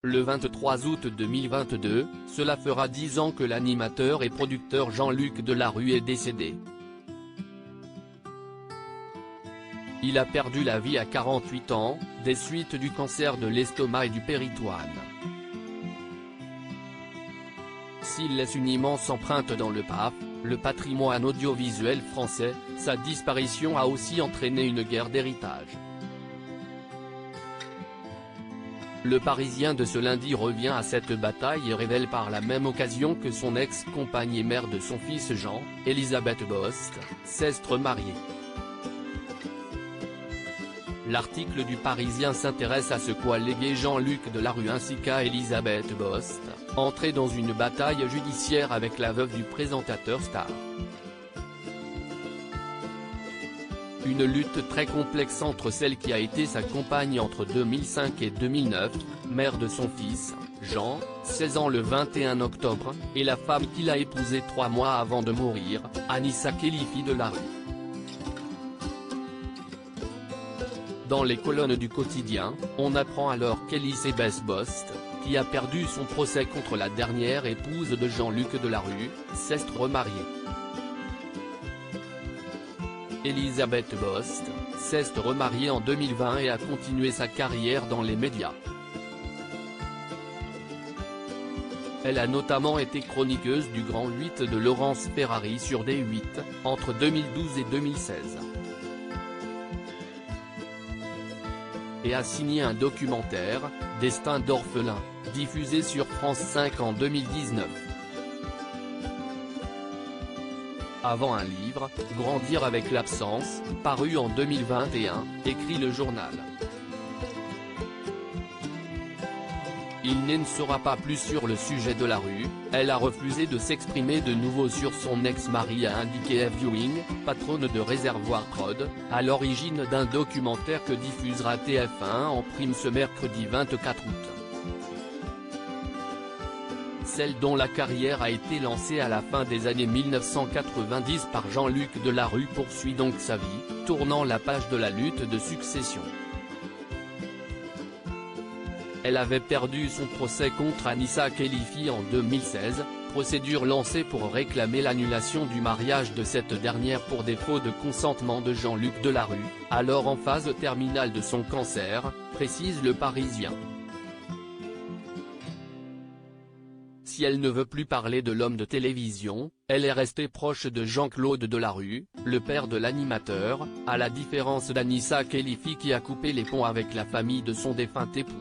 Le 23 août 2022, cela fera 10 ans que l'animateur et producteur Jean-Luc Delarue est décédé. Il a perdu la vie à 48 ans, des suites du cancer de l'estomac et du péritoine. S'il laisse une immense empreinte dans le patrimoine audiovisuel français, sa disparition a aussi entraîné une guerre d'héritage. Le Parisien de ce lundi revient à cette bataille et révèle par la même occasion que son ex-compagne et mère de son fils Jean, Elisabeth Bost, s'est remariée. L'article du Parisien s'intéresse à ce qu'a légué Jean-Luc Delarue ainsi qu'à Elisabeth Bost, entrée dans une bataille judiciaire avec la veuve du présentateur star. Une lutte très complexe entre celle qui a été sa compagne entre 2005 et 2009, mère de son fils, Jean, 16 ans le 21 octobre, et la femme qu'il a épousée 3 mois avant de mourir, Anissa Khelifi Delarue. Dans les colonnes du quotidien, on apprend alors qu'Elisabeth Bost, qui a perdu son procès contre la dernière épouse de Jean-Luc Delarue, s'est remariée. Elisabeth Bost, s'est remariée en 2020 et a continué sa carrière dans les médias. Elle a notamment été chroniqueuse du Grand 8 de Laurence Ferrari sur D8, entre 2012 et 2016. Et a signé un documentaire, Destin d'orphelin, diffusé sur France 5 en 2019. Avant un livre, Grandir avec l'absence, paru en 2021, écrit le journal. Il ne sera pas plus sur le sujet de Delarue, elle a refusé de s'exprimer de nouveau sur son ex-mari a indiqué Eve Ewing, patronne de Réservoir Prod, à l'origine d'un documentaire que diffusera TF1 en prime ce mercredi 24 août. Celle dont la carrière a été lancée à la fin des années 1990 par Jean-Luc Delarue poursuit donc sa vie, tournant la page de la lutte de succession. Elle avait perdu son procès contre Anissa Khelifi en 2016, procédure lancée pour réclamer l'annulation du mariage de cette dernière pour défaut de consentement de Jean-Luc Delarue, alors en phase terminale de son cancer, précise le Parisien. Si elle ne veut plus parler de l'homme de télévision, elle est restée proche de Jean-Claude Delarue, le père de l'animateur, à la différence d'Anissa Khelifi qui a coupé les ponts avec la famille de son défunt époux.